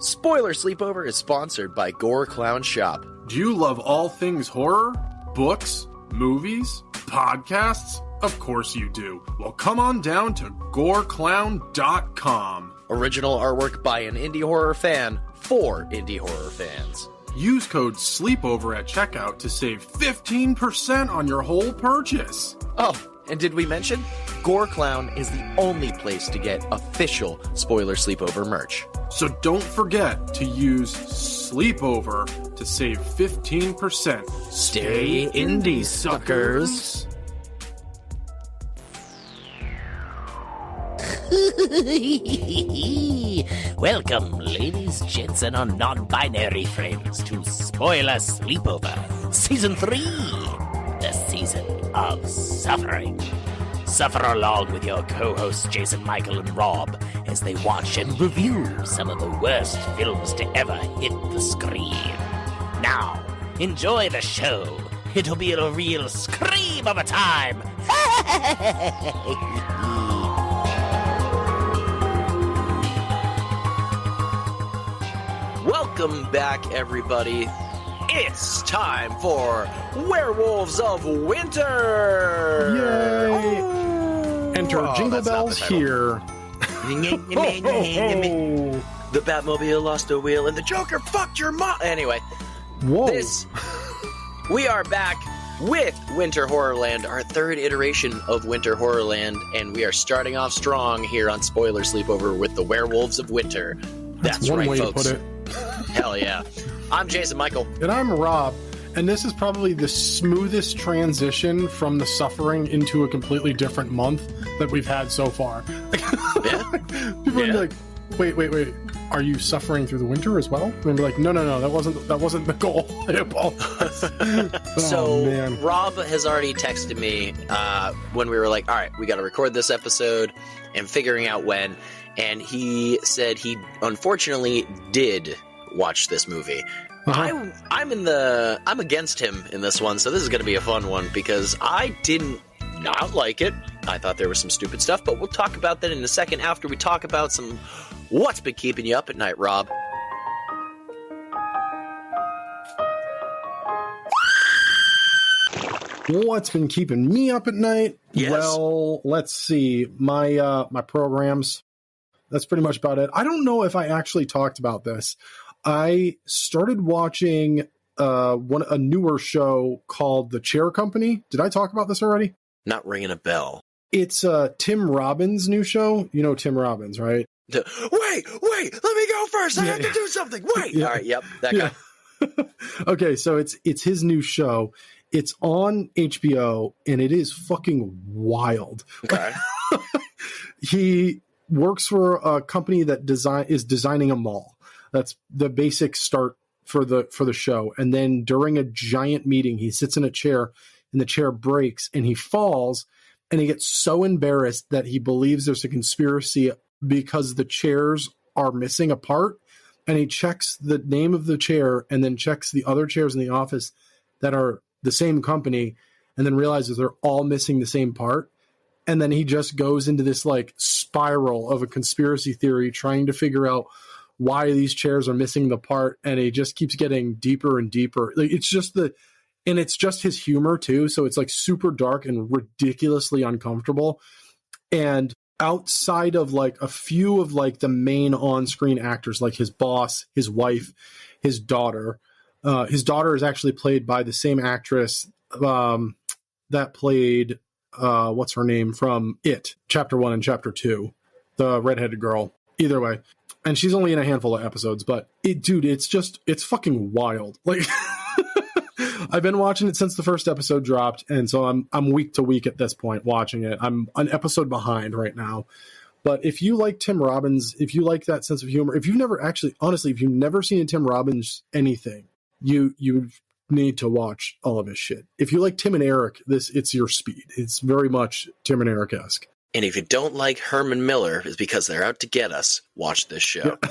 Spoiler Sleepover is sponsored by Gore Clown Shop. Do you love all things horror? Books? Movies? Podcasts? Of course you do. Well, come on down to goreclown.com. Original artwork by an indie horror fan for indie horror fans. Use code SLEEPOVER at checkout to save 15% on your whole purchase. Oh, and did we mention? Gore Clown is the only place to get official Spoiler Sleepover merch. So don't forget to use Sleepover to save 15%. Stay indie, suckers. Welcome, ladies, gents, and our non-binary friends to Spoiler Sleepover, Season 3, the Season of Suffering. Suffer along with your co-hosts Jason, Michael, and Rob as they watch and review some of the worst films to ever hit the screen. Now, enjoy the show. It'll be a real scream of a time. Welcome back, everybody. It's time for Werewolves of Winter! Yay! Enter Jingle Bells here. The Batmobile lost a wheel and the Joker fucked your mom. Anyway, Whoa. We are back with Winter Horrorland, our third iteration of Winter Horrorland, and we are starting off strong here on Spoiler Sleepover with the Werewolves of Winter. That's one right, way folks. to put it. Hell yeah. I'm Jason Michael. And I'm Rob, and this is probably the smoothest transition from the suffering into a completely different month that we've had so far. Yeah. People would be like, wait, are you suffering through the winter as well? And be like, no, that wasn't the goal. I apologize. So man. Rob has already texted me when we were like, all right, we got to record this episode and figuring out when, and he said he unfortunately did watch this movie. Uh-huh. I'm against him in this one, so this is going to be a fun one because I didn't not like it. I thought there was some stupid stuff, but we'll talk about that in a second after we talk about some what's been keeping you up at night, Rob. What's been keeping me up at night? Yes. Well, let's see. My programs. That's pretty much about it. I don't know if I actually talked about this. I started watching a newer show called The Chair Company. Did I talk about this already? Not ringing a bell. It's Tim Robbins' new show. You know Tim Robbins, right? Wait, let me go first. I have to do something. Wait. Yeah. All right, yep, that guy. Okay, so it's his new show. It's on HBO, and it is fucking wild. Okay. He works for a company that is designing a mall. That's the basic start for the show. And then during a giant meeting, he sits in a chair, and the chair breaks, and he falls, and he gets so embarrassed that he believes there's a conspiracy because the chairs are missing a part, and he checks the name of the chair and then checks the other chairs in the office that are the same company, and then realizes they're all missing the same part. And then he just goes into this like spiral of a conspiracy theory trying to figure out why these chairs are missing the part, and he just keeps getting deeper and deeper. Like, it's just his humor too, so it's like super dark and ridiculously uncomfortable. And outside of like a few of like the main on-screen actors, like his boss, his wife, his daughter is actually played by the same actress that played what's her name from It, Chapter 1 and Chapter 2, the redheaded girl. Either way. And she's only in a handful of episodes, but it's fucking wild. Like, I've been watching it since the first episode dropped, and so I'm week to week at this point watching it. I'm an episode behind right now. But if you like Tim Robbins, if you like that sense of humor, if you've never seen a Tim Robbins anything, you need to watch all of his shit. If you like Tim and Eric, it's your speed. It's very much Tim and Eric-esque. And if you don't like Herman Miller, it's because they're out to get us. Watch this show. Yeah.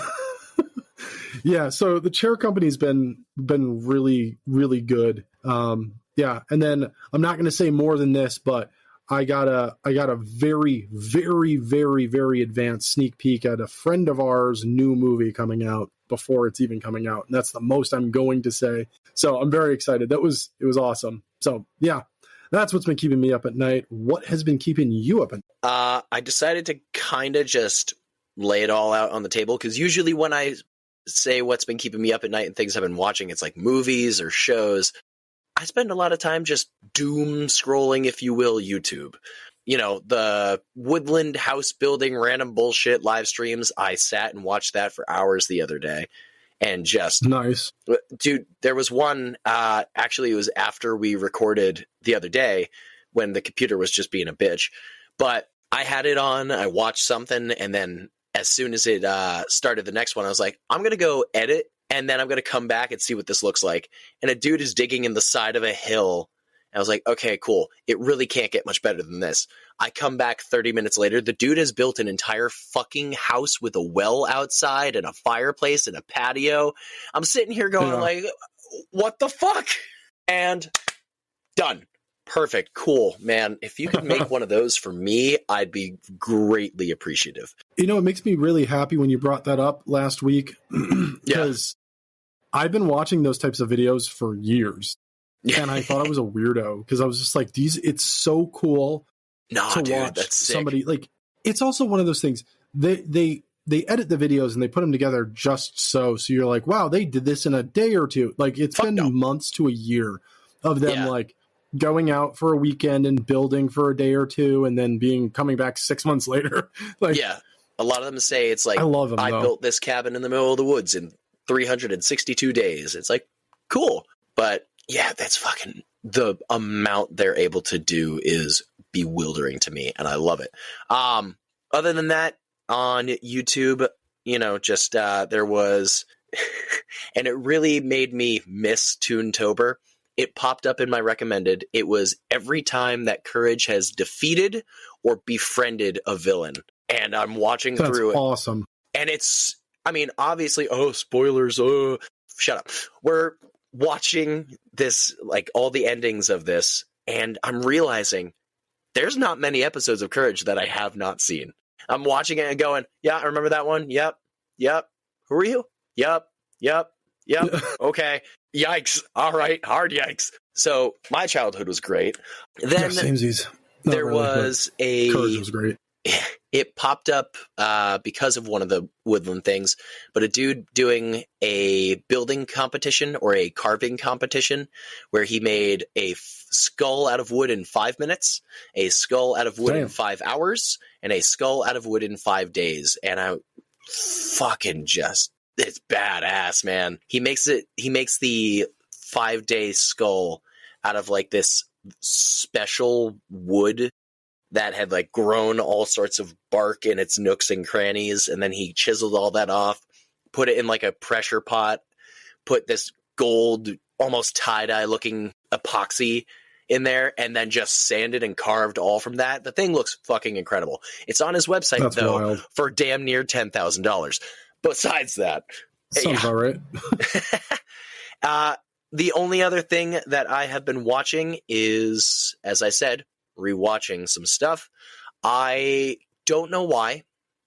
Yeah, so the Chair Company's been really, really good. Yeah, and then I'm not going to say more than this, but I got a very, very, very, very advanced sneak peek at a friend of ours' new movie coming out before it's even coming out. And that's the most I'm going to say. So I'm very excited. It was awesome. So yeah, that's what's been keeping me up at night. What has been keeping you up at night? I decided to kind of just lay it all out on the table, because usually when I say what's been keeping me up at night and things I've been watching, it's like movies or shows. I spend a lot of time just doom scrolling, if you will, YouTube. You know, the woodland house building random bullshit live streams. I sat and watched that for hours the other day, and just Nice. Dude, there was one, actually it was after we recorded the other day when the computer was just being a bitch, but I had it on, I watched something, and then as soon as it started the next one, I was like, I'm going to go edit, and then I'm going to come back and see what this looks like. And a dude is digging in the side of a hill. And I was like, okay, cool. It really can't get much better than this. I come back 30 minutes later. The dude has built an entire fucking house with a well outside and a fireplace and a patio. I'm sitting here going like, what the fuck? And done. Perfect. Cool, man. If you could make one of those for me, I'd be greatly appreciative. You know, it makes me really happy when you brought that up last week, because I've been watching those types of videos for years, and I thought I was a weirdo because I was just like, it's so cool to watch that's sick. somebody, like, it's also one of those things, they edit the videos and they put them together just so you're like, wow, they did this in a day or two. Like, it's been months to a year of them like going out for a weekend and building for a day or two and then coming back 6 months later. Like, yeah, a lot of them say it's like, I love them, I built this cabin in the middle of the woods in 362 days. It's like, cool. But yeah, that's fucking, the amount they're able to do is bewildering to me, and I love it. Other than that, on YouTube, you know, just there was, and it really made me miss Toontober. It popped up in my recommended. It was every time that Courage has defeated or befriended a villain. And I'm watching through it. That's awesome. And it's, I mean, obviously, spoilers, shut up. We're watching this, like, all the endings of this, and I'm realizing there's not many episodes of Courage that I have not seen. I'm watching it and going, yeah, I remember that one. Yep. Who are you? Yep. Okay. Yikes. All right. Hard yikes. So my childhood was great. Then samesies. There was Courage was great. It popped up because of one of the woodland things, but a dude doing a building competition or a carving competition where he made a skull out of wood in 5 minutes, a skull out of wood in 5 hours, and a skull out of wood in 5 days. And I fucking just, it's badass, man. He makes the 5-day skull out of like this special wood that had like grown all sorts of bark in its nooks and crannies. And then he chiseled all that off, put it in like a pressure pot, put this gold, almost tie-dye looking epoxy in there, and then just sanded and carved all from that. The thing looks fucking incredible. It's on his website, That's though, wild. for damn near $10,000. Besides that, sounds all right. the only other thing that I have been watching is, as I said, rewatching some stuff. I don't know why,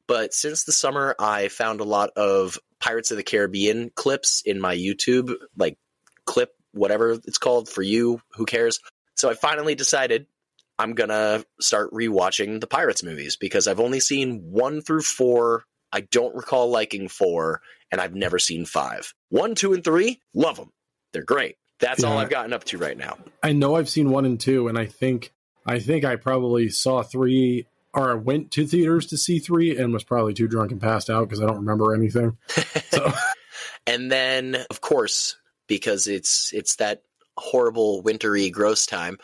but since the summer, I found a lot of Pirates of the Caribbean clips in my YouTube, like clip, whatever it's called for you, who cares? So I finally decided I'm gonna start rewatching the Pirates movies, because I've only seen 1 through 4. I don't recall liking 4, and I've never seen 5. 1, 2, and 3, love them. They're great. That's all I've gotten up to right now. I know I've seen 1 and 2, and I think I probably saw 3, or I went to theaters to see 3 and was probably too drunk and passed out because I don't remember anything. So. And then, of course, because it's that horrible wintry gross time,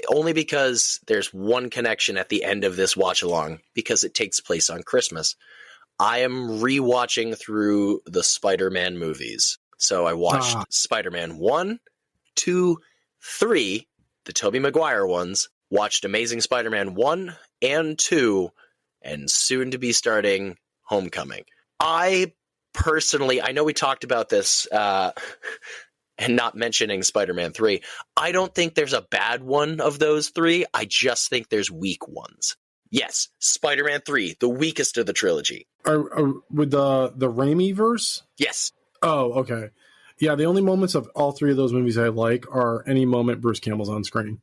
only because there's one connection at the end of this watch along, because it takes place on Christmas. I am rewatching through the Spider-Man movies. So I watched Spider-Man 1, 2, 3, the Tobey Maguire ones, watched Amazing Spider-Man 1 and 2, and soon to be starting Homecoming. I personally, I know we talked about this and not mentioning Spider-Man 3. I don't think there's a bad one of those 3. I just think there's weak ones. Yes, Spider-Man 3, the weakest of the trilogy. With the Raimi verse? Yes. Oh, okay. Yeah, the only moments of all three of those movies I like are any moment Bruce Campbell's on screen.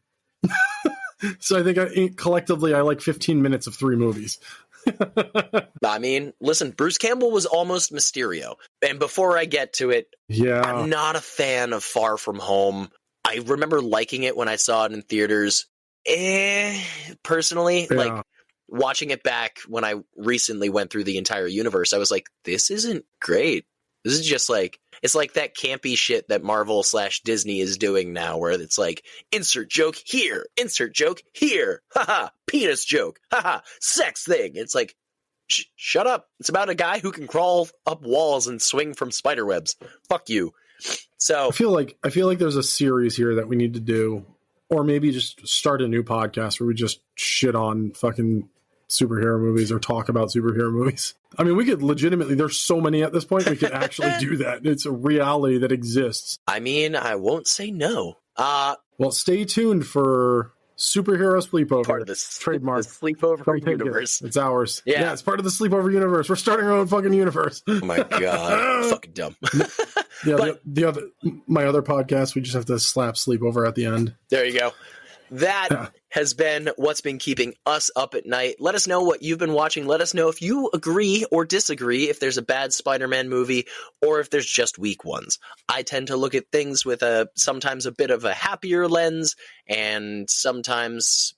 So I think collectively I like 15 minutes of three movies. I mean, listen, Bruce Campbell was almost Mysterio. And before I get to it, Yeah. I'm not a fan of Far From Home. I remember liking it when I saw it in theaters. Personally, Yeah. like watching it back when I recently went through the entire universe, I was like, this isn't great. This is just like, it's like that campy shit that Marvel/Disney is doing now, where it's like, insert joke here, insert joke here, haha, penis joke, haha, sex thing. It's like, shut up. It's about a guy who can crawl up walls and swing from spider webs. Fuck you. So I feel like there's a series here that we need to do, or maybe just start a new podcast where we just shit on fucking superhero movies or talk about superhero movies. I mean, we could legitimately, there's so many at this point, we could actually do that. It's a reality that exists. I mean, I won't say no. Well, stay tuned for Superhero Sleepover. Part of this trademark. the sleepover Don't take universe. It's ours. Yeah. It's part of the Sleepover universe. We're starting our own fucking universe. Oh my god, fucking dumb. Yeah, But- my other podcast, we just have to slap Sleepover at the end. There you go. That has been what's been keeping us up at night. Let us know what you've been watching. Let us know if you agree or disagree, if there's a bad Spider-Man movie or if there's just weak ones. I tend to look at things with sometimes a bit of a happier lens, and sometimes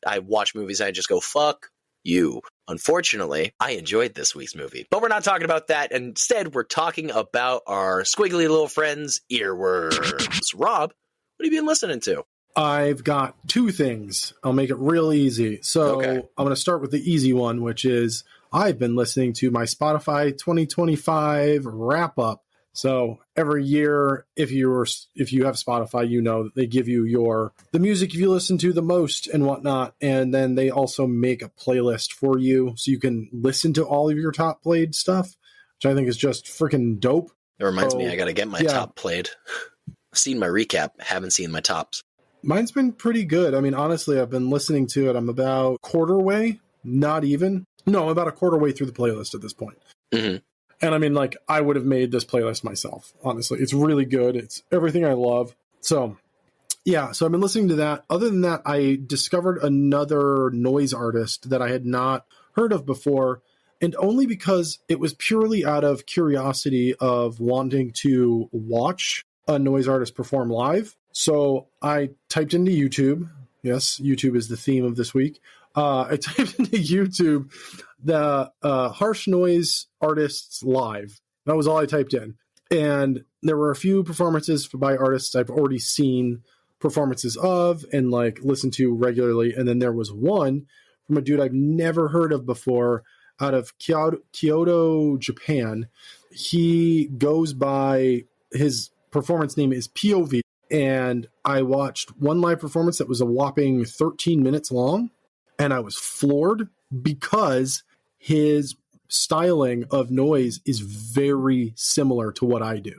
I watch movies and I just go, fuck you. Unfortunately, I enjoyed this week's movie. But we're not talking about that. Instead, we're talking about our squiggly little friends, earworms. Rob, what have you been listening to? I've got two things. I'll make it real easy. So Okay. I'm going to start with the easy one, which is I've been listening to my Spotify 2025 wrap up. So every year, if you have Spotify, you know that they give you the music you listen to the most and whatnot, and then they also make a playlist for you so you can listen to all of your top played stuff, which I think is just freaking dope. It reminds me, I got to get my yeah. top played. I've seen my recap, haven't seen my tops. Mine's been pretty good. I mean, honestly, I've been listening to it. I'm about quarter way, not even. No, I'm about a quarter way through the playlist at this point. Mm-hmm. And I mean, like, I would have made this playlist myself, honestly. It's really good. It's everything I love. So, yeah, so I've been listening to that. Other than that, I discovered another noise artist that I had not heard of before, and only because it was purely out of curiosity of wanting to watch a noise artist perform live. So I typed into YouTube. Yes, YouTube is the theme of this week. I typed into YouTube the harsh noise artists live. That was all I typed in. And there were a few performances by artists I've already seen performances of and like listened to regularly. And then there was one from a dude I've never heard of before out of Kyoto, Japan. He goes by, his performance name is POV. And I watched one live performance that was a whopping 13 minutes long. And I was floored because his styling of noise is very similar to what I do.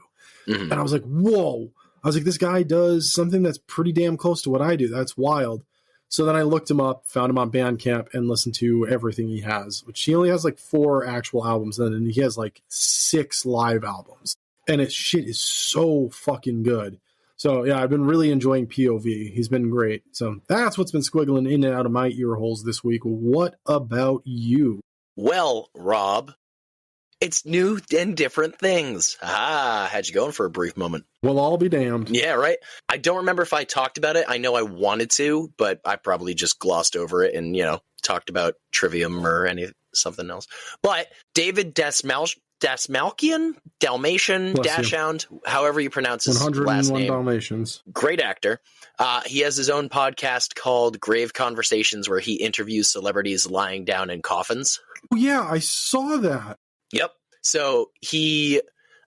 Mm-hmm. And I was like, whoa. I was like, this guy does something that's pretty damn close to what I do. That's wild. So then I looked him up, found him on Bandcamp, and listened to everything he has, which he only has like 4 actual albums. And he has like 6 live albums. And his shit is so fucking good. So, yeah, I've been really enjoying POV. He's been great. So that's what's been squiggling in and out of my ear holes this week. What about you? Well, Rob, it's new and different things. Had you going for a brief moment. Well, I'll be damned. Yeah, right? I don't remember if I talked about it. I know I wanted to, but I probably just glossed over it and, talked about Trivium or something else. But David Dalmatian, Dashhound, however you pronounce his last 101 name. Dalmatians. Great actor. He has his own podcast called Grave Conversations, where he interviews celebrities lying down in coffins. Oh, yeah, I saw that. Yep. So he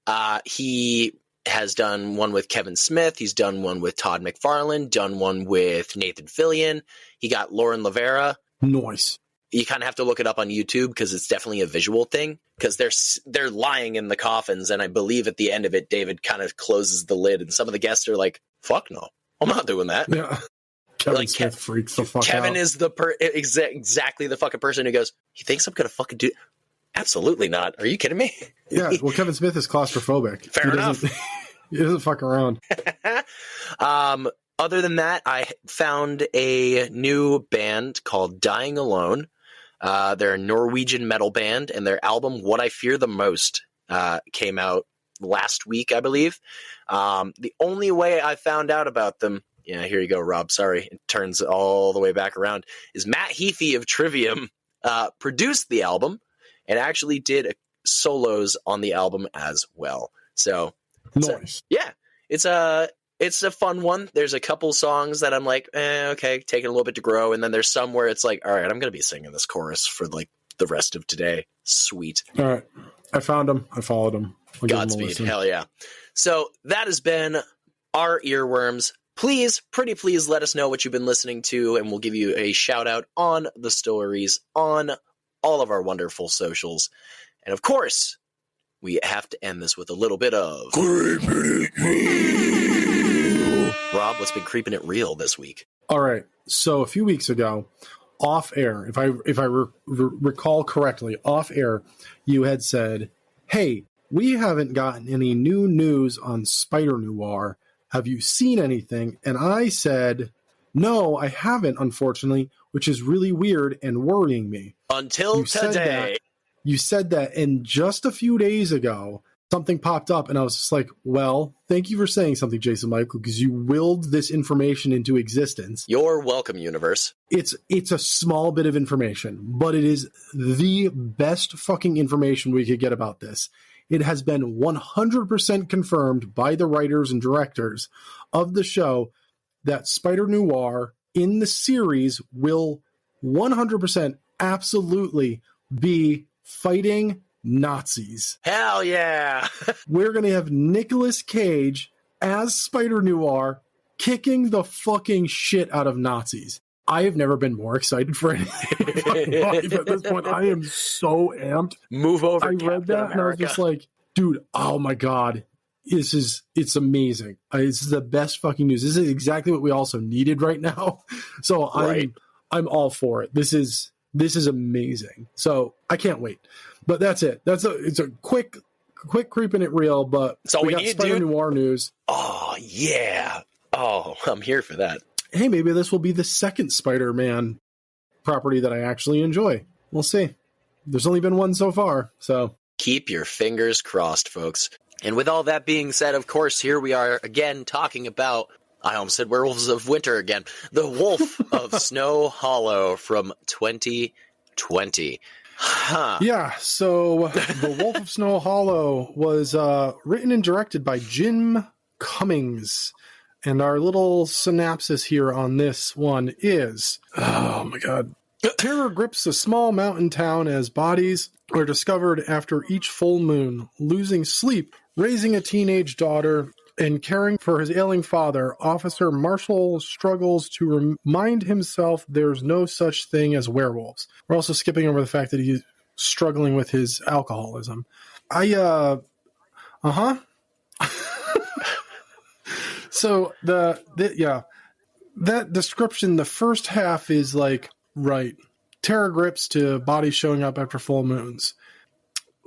has done one with Kevin Smith. He's done one with Todd McFarlane, done one with Nathan Fillion. He got Lauren Lavera. Nice. You kind of have to look it up on YouTube because it's definitely a visual thing, because they're lying in the coffins, and I believe at the end of it, David kind of closes the lid, and some of the guests are like, "Fuck no, I'm not doing that." Yeah, Kevin Smith freaks the fuck out. Kevin is exactly the fucking person who goes, "He thinks I'm gonna fucking do." Absolutely not. Are you kidding me? Yeah, well, Kevin Smith is claustrophobic. Fair enough. He doesn't fuck around. Other than that, I found a new band called Dying Alone. They're a Norwegian metal band, and their album What I Fear the Most came out last week, I believe. The only way I found out about them, yeah, here you go, Rob, sorry, it turns all the way back around, is Matt Heafy of Trivium produced the album and actually did solos on the album as well. So, Nice. it's a fun one. There's a couple songs that I'm like, okay, taking a little bit to grow. And then there's some where it's like, all right, I'm going to be singing this chorus for like the rest of today. Sweet. All right. I found him. I followed him. Godspeed. Hell yeah. So that has been our earworms. Please, pretty please let us know what you've been listening to, and we'll give you a shout out on the stories on all of our wonderful socials. And of course, we have to end this with a little bit of Rob, what's been creeping it real this week? All right. So a few weeks ago, off air, if I recall correctly, off air, you had said, "Hey, we haven't gotten any new news on Spider Noir. Have you seen anything?" And I said, "No, I haven't, unfortunately," which is really weird and worrying me. Until today. You said that, and just a few days ago, something popped up, and I was just like, well, thank you for saying something, Jason Michael, because you willed this information into existence. You're welcome, universe. It's a small bit of information, but it is the best fucking information we could get about this. It has been 100% confirmed by the writers and directors of the show that Spider Noir in the series will 100% absolutely be fighting Nazis. Hell yeah. We're going to have Nicolas Cage as Spider Noir kicking the fucking shit out of Nazis. I have never been more excited for anything in my life at this point. I am so amped. Move over. I read that and I was just like, dude, oh my God. It's amazing. This is the best fucking news. This is exactly what we also needed right now. So I'm all for it. This is amazing. So I can't wait. But that's it. It's a quick creeping it real, but so we got Spider Noir news. Oh yeah. Oh, I'm here for that. Hey, maybe this will be the second Spider-Man property that I actually enjoy. We'll see. There's only been one so far, so keep your fingers crossed, folks. And with all that being said, of course, here we are again talking about, I almost said Werewolves of Winter again, The Wolf of Snow Hollow from 2020. Huh. Yeah, so The Wolf of Snow Hollow was written and directed by Jim Cummings. And our little synopsis here on this one is, oh my God. Terror grips a small mountain town as bodies are discovered after each full moon. Losing sleep, raising a teenage daughter, and caring for his ailing father, Officer Marshall struggles to remind himself there's no such thing as werewolves. We're also skipping over the fact that he's struggling with his alcoholism. So that description, the first half is like, right, terror grips to bodies showing up after full moons.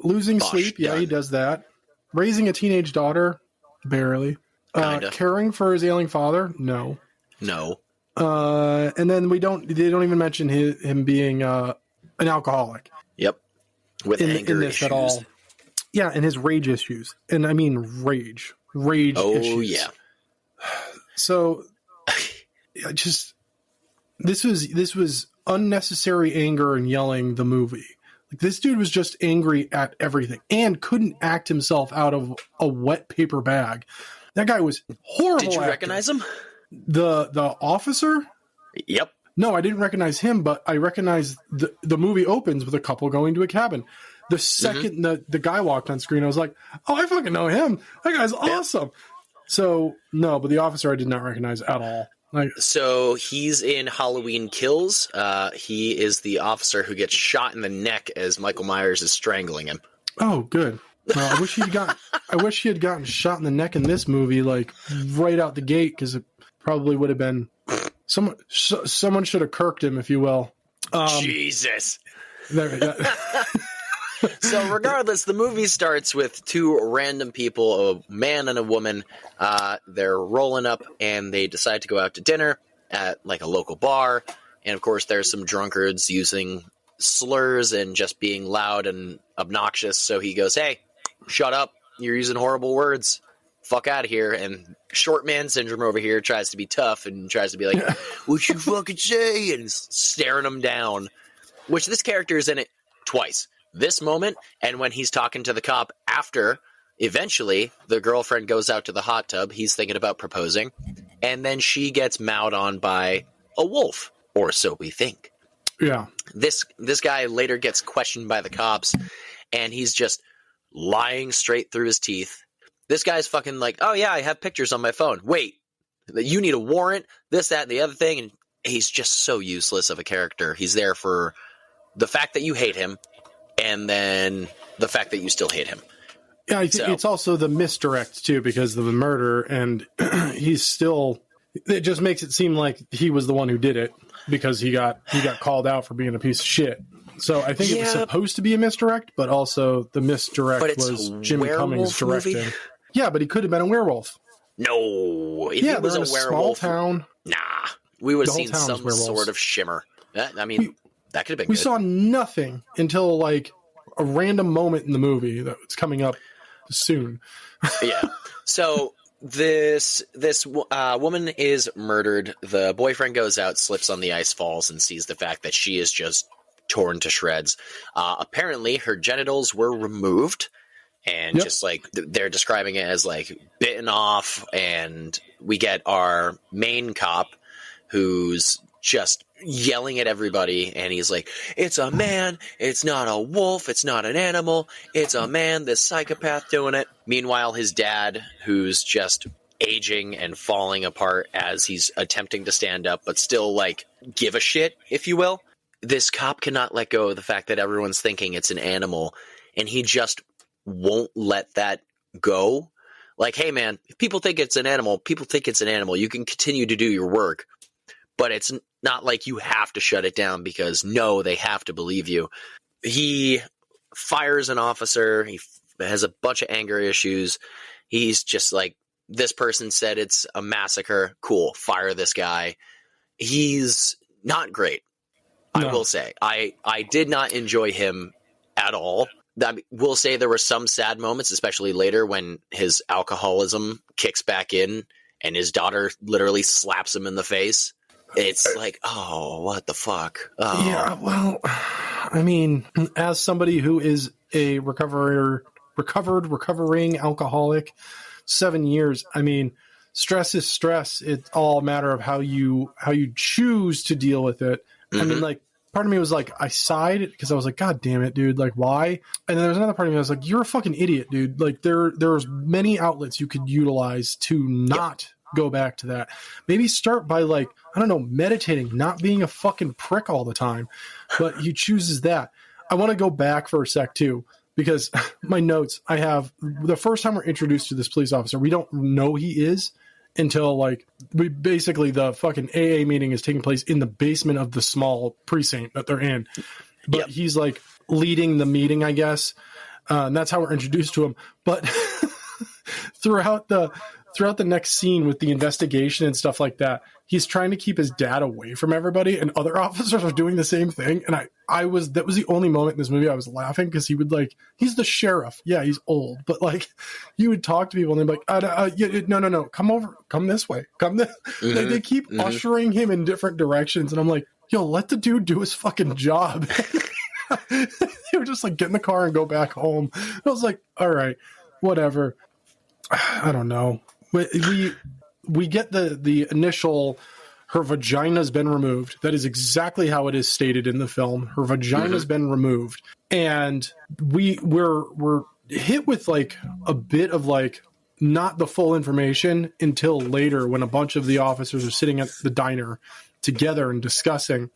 Losing sleep, yeah, he does that. Raising a teenage daughter, barely. Caring for his ailing father, no. And then they don't even mention him being an alcoholic. Yep. With anger in this issues. At all. Yeah, and his rage issues. And I mean rage issues. Oh, yeah. So, this was unnecessary anger and yelling the movie. Like, this dude was just angry at everything and couldn't act himself out of a wet paper bag. That guy was horrible. Did you actor. recognize him? The officer? Yep. No, I didn't recognize him, but I recognized the movie opens with a couple going to a cabin. The second the guy walked on screen, I was like, oh, I fucking know him. That guy's awesome. Yeah. So, no, but the officer I did not recognize at all. So he's in Halloween Kills. He is the officer who gets shot in the neck as Michael Myers is strangling him. Oh, good. I wish he had gotten shot in the neck in this movie, like right out the gate, because it probably would have been someone should have kirked him, if you will. Jesus. There, So regardless, the movie starts with two random people, a man and a woman. They're rolling up and they decide to go out to dinner at like a local bar. And of course, there's some drunkards using slurs and just being loud and obnoxious. So he goes, "Hey, shut up. You're using horrible words. Fuck out of here." And short man syndrome over here tries to be tough and tries to be like, "What you fucking say?" and staring him down, which this character is in it twice. This moment, and when he's talking to the cop after, eventually, the girlfriend goes out to the hot tub. He's thinking about proposing. And then she gets mowed on by a wolf, or so we think. Yeah. This guy later gets questioned by the cops, and he's just lying straight through his teeth. This guy's fucking like, "Oh yeah, I have pictures on my phone. Wait, you need a warrant, this, that, and the other thing." And he's just so useless of a character. He's there for the fact that you hate him, and then the fact that you still hate him. Yeah, I think it's also the misdirect too, because of the murder, and he's still. It just makes it seem like he was the one who did it because he got called out for being a piece of shit. So I think it was supposed to be a misdirect, but also the misdirect was Jimmy Cummings directing. Movie? Yeah, but he could have been a werewolf. No, if he was they're in a werewolf, small town. Nah, we would have seen town's some werewolves. sort of shimmer. I mean, that could have been. We good. saw nothing until like a random moment in the movie that's coming up soon. Yeah. So this woman is murdered. The boyfriend goes out, slips on the ice, falls, and sees the fact that she is just torn to shreds. Apparently, her genitals were removed, and just like they're describing it as like bitten off. And we get our main cop who's just yelling at everybody, and he's like, "It's a man, it's not a wolf, it's not an animal, it's a man, this psychopath doing it." Meanwhile, his dad, who's just aging and falling apart as he's attempting to stand up, but still like give a shit, if you will. This cop cannot let go of the fact that everyone's thinking it's an animal, and he just won't let that go. Like, "Hey man, if people think it's an animal, people think it's an animal. You can continue to do your work, but it's not like you have to shut it down because, no, they have to believe you." He fires an officer. He has a bunch of anger issues. He's just like, "This person said it's a massacre. Cool, fire this guy." He's not great. No. I will say. I did not enjoy him at all. I will say there were some sad moments, especially later when his alcoholism kicks back in and his daughter literally slaps him in the face. It's like, oh, what the fuck? Oh. Yeah, well, I mean, as somebody who is a recovering alcoholic, 7 years, I mean, stress is stress. It's all a matter of how you choose to deal with it. Mm-hmm. I mean, like, part of me was like, I sighed because I was like, God damn it, dude. Like, why? And then there's another part of me that was like, you're a fucking idiot, dude. Like, there's many outlets you could utilize to not go back to that. Maybe start by like, I don't know, meditating, not being a fucking prick all the time. But he chooses that. I want to go back for a sec too, because my notes, I have the first time we're introduced to this police officer, we don't know he is until like the fucking AA meeting is taking place in the basement of the small precinct that they're in. But he's like leading the meeting, I guess. And that's how we're introduced to him. But throughout the next scene with the investigation and stuff like that, he's trying to keep his dad away from everybody, and other officers are doing the same thing. And that was the only moment in this movie I was laughing, because he would like, he's the sheriff. Yeah, he's old, but like, you would talk to people and they'd be like, no, come over, come this way, come this. Mm-hmm. They keep ushering him in different directions, and I'm like, yo, let the dude do his fucking job. They were just like, get in the car and go back home. I was like, all right, whatever. I don't know. We get the initial, her vagina's been removed. That is exactly how it is stated in the film. Her vagina's been removed, and we're hit with like a bit of like not the full information until later, when a bunch of the officers are sitting at the diner together and discussing,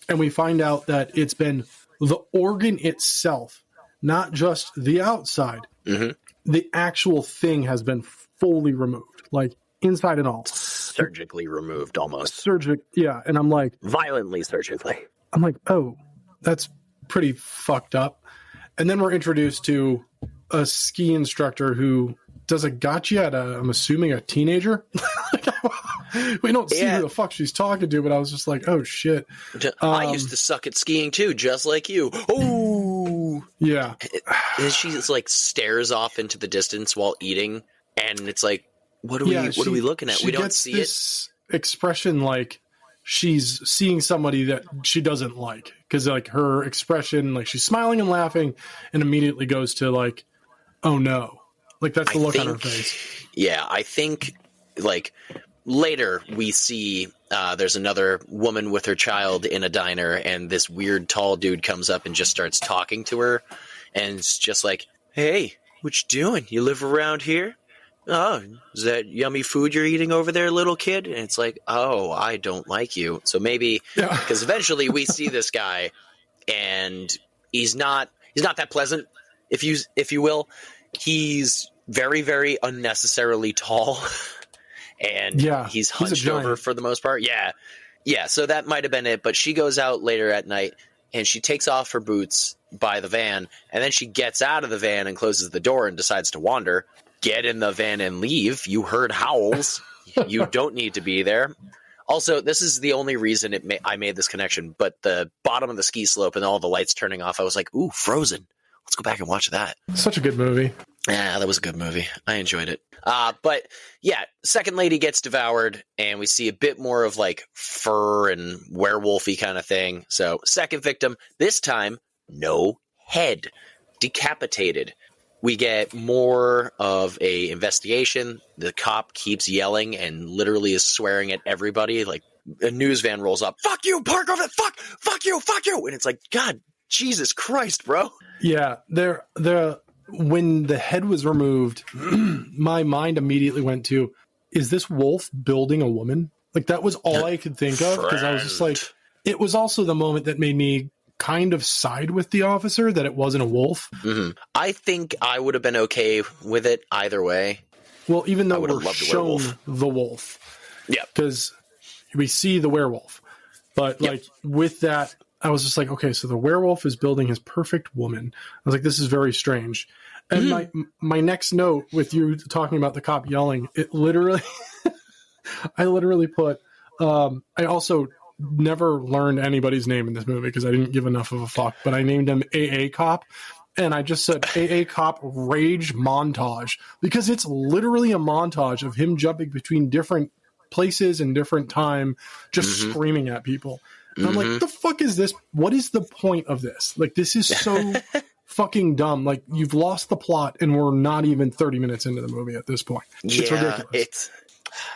and we find out that it's been the organ itself, not just the outside. Mm-hmm. The actual thing has been fully removed, like inside and all. Surgically removed, almost. Yeah. And I'm like, violently surgically. I'm like, oh, that's pretty fucked up. And then we're introduced to a ski instructor who does a gotcha at I'm assuming a teenager. We don't see who the fuck she's talking to, but I was just like, oh shit. I used to suck at skiing too, just like you. Oh yeah. And she just like stares off into the distance while eating, and it's like, what are we looking at? We don't see this expression like she's seeing somebody that she doesn't like, because like her expression, like she's smiling and laughing, and immediately goes to like, oh no, like that's the look on her face. Yeah, I think like later we see there's another woman with her child in a diner, and this weird tall dude comes up and just starts talking to her, and it's just like, hey, what you doing? You live around here? Oh, is that yummy food you're eating over there, little kid? And it's like, oh, I don't like you. So maybe, because eventually we see this guy, and he's not that pleasant, if you will. He's very, very unnecessarily tall, and he's hunched over for the most part. Yeah. So that might have been it. But she goes out later at night, and she takes off her boots by the van, and then she gets out of the van and closes the door and decides to wander. Get in the van and leave. You heard howls. You don't need to be there. Also, this is the only reason I made this connection, but the bottom of the ski slope and all the lights turning off, I was like, ooh, Frozen. Let's go back and watch that. Such a good movie. Yeah, that was a good movie. I enjoyed it. But yeah, second lady gets devoured, and we see a bit more of like fur and werewolfy kind of thing. So second victim, this time, no head, decapitated. We get more of a investigation. The cop keeps yelling and literally is swearing at everybody. Like a news van rolls up. Fuck you, park over there. Fuck you. And it's like, God, Jesus Christ, bro. Yeah. When the head was removed, my mind immediately went to, is this wolf building a woman? Like that was all I could think of, because I was just like, it was also the moment that made me kind of side with the officer that it wasn't a wolf. Mm-hmm. I think I would have been okay with it either way. Well, even though we're shown the wolf. Yeah. Because we see the werewolf. But like with that, I was just like, okay, so the werewolf is building his perfect woman. I was like, this is very strange. And my next note with you talking about the cop yelling, it literally, I literally put, I also never learned anybody's name in this movie because I didn't give enough of a fuck, but I named him AA Cop, and I just said AA Cop Rage Montage, because it's literally a montage of him jumping between different places and different time, just screaming at people. And I'm like, the fuck is this? What is the point of this? Like, this is so fucking dumb. Like, you've lost the plot, and we're not even 30 minutes into the movie at this point. It's ridiculous.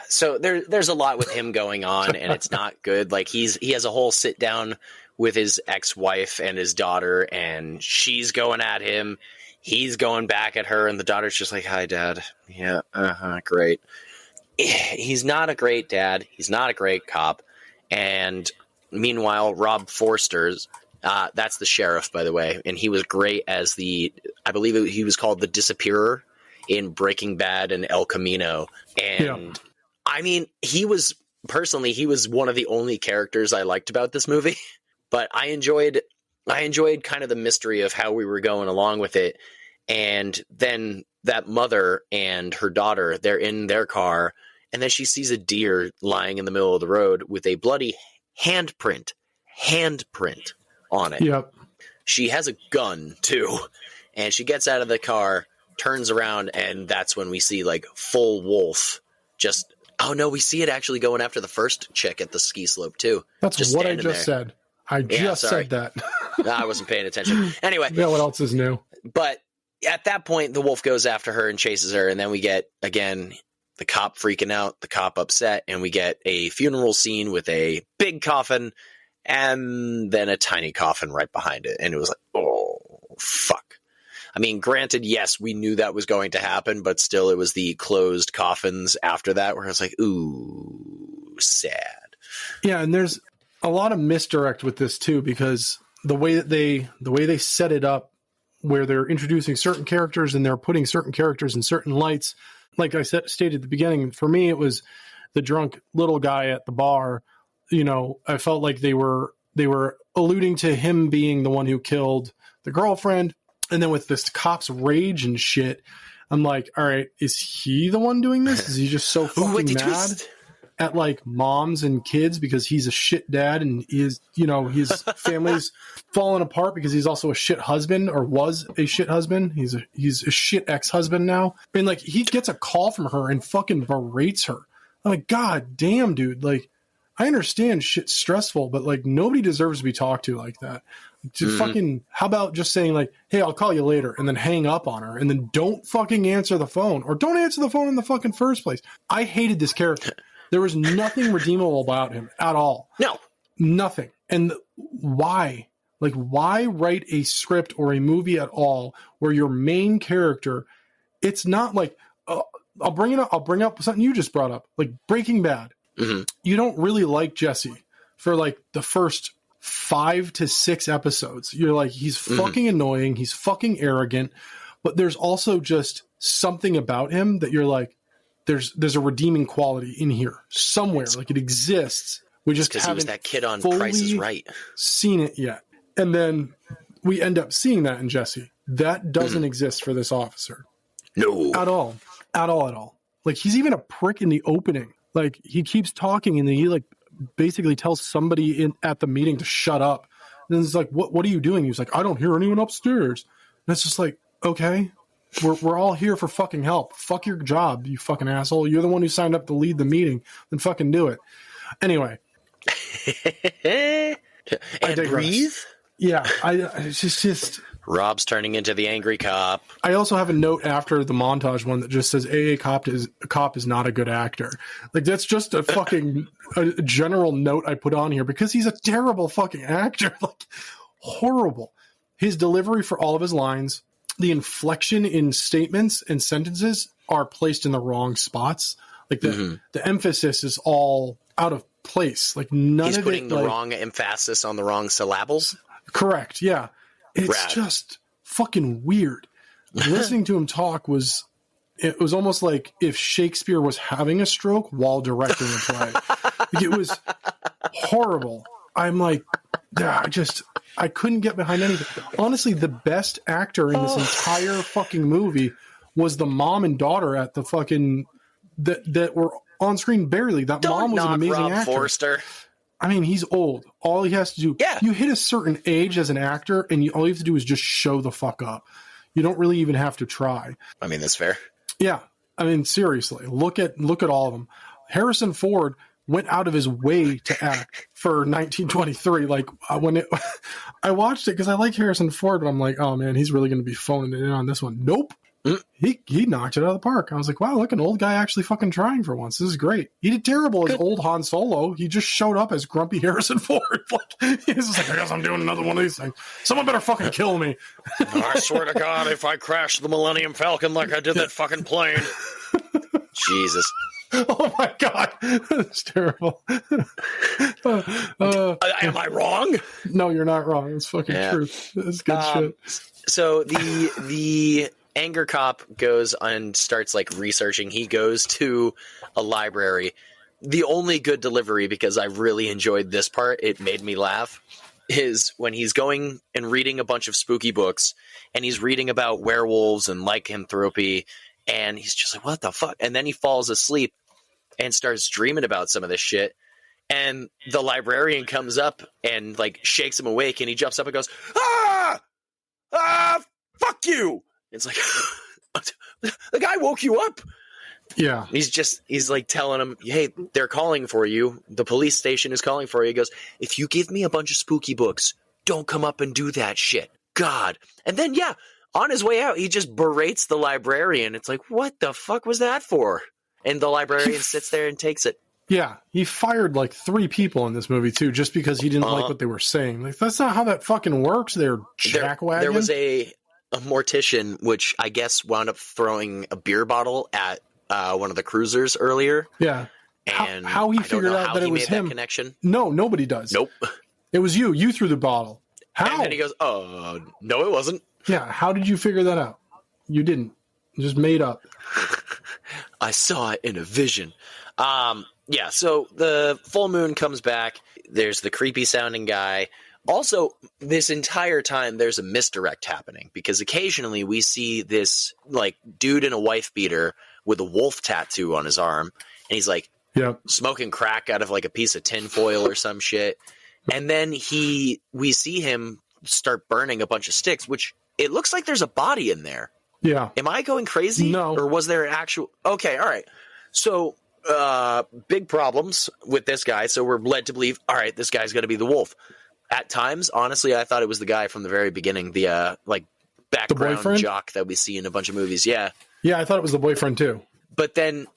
So there's a lot with him going on, and it's not good. Like he has a whole sit down with his ex-wife and his daughter, and she's going at him. He's going back at her, and the daughter's just like, hi, Dad. Yeah, great. He's not a great dad. He's not a great cop. And meanwhile, Rob Forster's, that's the sheriff, by the way, and he was great as I believe he was called the Disappearer in Breaking Bad and El Camino. And I mean, he was one of the only characters I liked about this movie, but I enjoyed kind of the mystery of how we were going along with it. And then that mother and her daughter, they're in their car, and then she sees a deer lying in the middle of the road with a bloody handprint on it. Yep. She has a gun too, and she gets out of the car, turns around, and that's when we see like full wolf. Just, oh no, we see it actually going after the first chick at the ski slope too. That's just what I just said. I just said that. I wasn't paying attention. Anyway. Yeah, what else is new? But at that point, the wolf goes after her and chases her, and then we get, again, the cop freaking out, the cop upset, and we get a funeral scene with a big coffin and then a tiny coffin right behind it. And it was like, oh, fuck. I mean, granted, yes, we knew that was going to happen, but still it was the closed coffins after that where I was like, ooh, sad. Yeah, and there's a lot of misdirect with this too, because the way they set it up, where they're introducing certain characters and they're putting certain characters in certain lights. Like I stated at the beginning, for me, it was the drunk little guy at the bar. You know, I felt like they were alluding to him being the one who killed the girlfriend. And then with this cop's rage and shit, I'm like, all right, is he the one doing this? Is he just so fucking mad at like moms and kids because he's a shit dad and his family's falling apart because he's also a shit husband or was a shit husband. He's a shit ex-husband now. And like he gets a call from her and fucking berates her. I'm like, God damn, dude. Like, I understand shit's stressful, but like nobody deserves to be talked to like that. Fucking, how about just saying like, hey, I'll call you later, and then hang up on her, and then don't fucking answer the phone, or don't answer the phone in the fucking first place. I hated this character. There was nothing redeemable about him at all. No. Nothing. And why? Like, why write a script or a movie at all where your main character, it's not like, I'll bring up something you just brought up, like Breaking Bad. Mm-hmm. You don't really like Jesse for like the first 5 to 6 episodes. You're like, he's fucking annoying, he's fucking arrogant, but there's also just something about him that you're like, there's a redeeming quality in here somewhere. Like it exists. We just haven't, he was that kid on Price is Right, seen it yet. And then we end up seeing that in Jesse. That doesn't exist for this officer. No. At all. Like he's even a prick in the opening. Like he keeps talking and he like basically tells somebody at the meeting to shut up. And then it's like, what are you doing? He's like, I don't hear anyone upstairs. And it's just like, okay, we're all here for fucking help. Fuck your job, you fucking asshole. You're the one who signed up to lead the meeting. Then fucking do it. Anyway. And breathe? Yeah, it's just Rob's turning into the angry cop. I also have a note after the montage one that just says a cop is not a good actor. Like that's just a fucking a general note I put on here because he's a terrible fucking actor. Like horrible. His delivery for all of his lines, the inflection in statements and sentences are placed in the wrong spots. Like the emphasis is all out of place. Like he's putting the wrong emphasis on the wrong syllables. Correct. Yeah. It's just fucking weird. Listening to him talk was almost like if Shakespeare was having a stroke while directing a play. Like, it was horrible. I'm like, I couldn't get behind anything. Honestly, the best actor in this entire fucking movie was the mom and daughter at the fucking that were on screen barely. That mom was an amazing Rob actor. Forster. I mean, he's old. All he has to do, you hit a certain age as an actor, and all you have to do is just show the fuck up. You don't really even have to try. I mean, that's fair. Yeah. I mean, seriously, look at all of them. Harrison Ford went out of his way to act for 1923. Like when I watched it because I like Harrison Ford, but I'm like, oh man, he's really going to be phoning it in on this one. Nope. He knocked it out of the park. I was like, wow, look, an old guy actually fucking trying for once. This is great. He did terrible as old Han Solo. He just showed up as grumpy Harrison Ford. Like, he's just like, I guess I'm doing another one of these things. Someone better fucking kill me. I swear to God, if I crash the Millennium Falcon like I did that fucking plane. Jesus. Oh my God. That's terrible. Am I wrong? No, you're not wrong. It's fucking truth. It's good shit. So the anger cop goes and starts like researching. He goes to a library. The only good delivery, because I really enjoyed this part, it made me laugh, is when he's going and reading a bunch of spooky books and he's reading about werewolves and lycanthropy, and he's just like, what the fuck? And then he falls asleep and starts dreaming about some of this shit. And the librarian comes up and like shakes him awake, and he jumps up and goes, fuck you. It's like, the guy woke you up. Yeah. He's like telling him, hey, they're calling for you. The police station is calling for you. He goes, if you give me a bunch of spooky books, don't come up and do that shit. God. And then, on his way out, he just berates the librarian. It's like, what the fuck was that for? And the librarian sits there and takes it. Yeah, he fired like 3 people in this movie too, just because he didn't like what they were saying. Like, that's not how that fucking works. They're jackwagon. There was a mortician, which I guess wound up throwing a beer bottle at one of the cruisers earlier. Yeah. And how he figured out that it was him. That connection. No, nobody does. Nope. It was you. You threw the bottle. How? And then he goes, no, it wasn't. Yeah. How did you figure that out? You didn't. You just made up. I saw it in a vision. So the full moon comes back. There's the creepy sounding guy. Also, this entire time there's a misdirect happening because occasionally we see this like dude in a wife beater with a wolf tattoo on his arm, and he's like smoking crack out of like a piece of tinfoil or some shit. And then we see him start burning a bunch of sticks, which it looks like there's a body in there. Yeah. Am I going crazy? No. Or was there an actual? Okay, all right. So big problems with this guy. So we're led to believe, all right, this guy's going to be the wolf. At times, honestly, I thought it was the guy from the very beginning, the like background jock that we see in a bunch of movies. Yeah. Yeah, I thought it was the boyfriend too. But then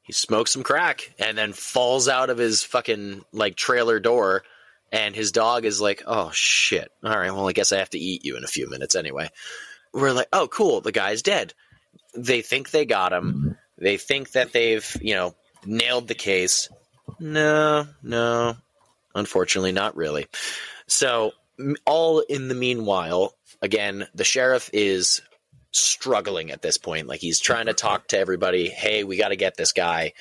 he smokes some crack and then falls out of his fucking like trailer door, and his dog is like, oh shit. All right, well, I guess I have to eat you in a few minutes anyway. We're like, oh cool, the guy's dead. They think they got him. They think that they've, nailed the case. No. Unfortunately, not really. So, all in the meanwhile, again, the sheriff is struggling at this point. Like, he's trying to talk to everybody. Hey, we got to get this guy.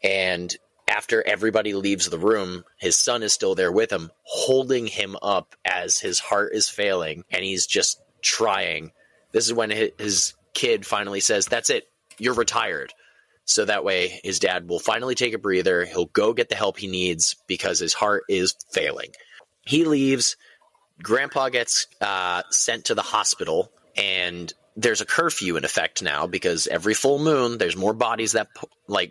And after everybody leaves the room, his son is still there with him, holding him up as his heart is failing. And he's just trying. This is when his kid finally says, that's it, you're retired. So that way his dad will finally take a breather. He'll go get the help he needs because his heart is failing. He leaves. Grandpa gets sent to the hospital, and there's a curfew in effect now because every full moon there's more bodies that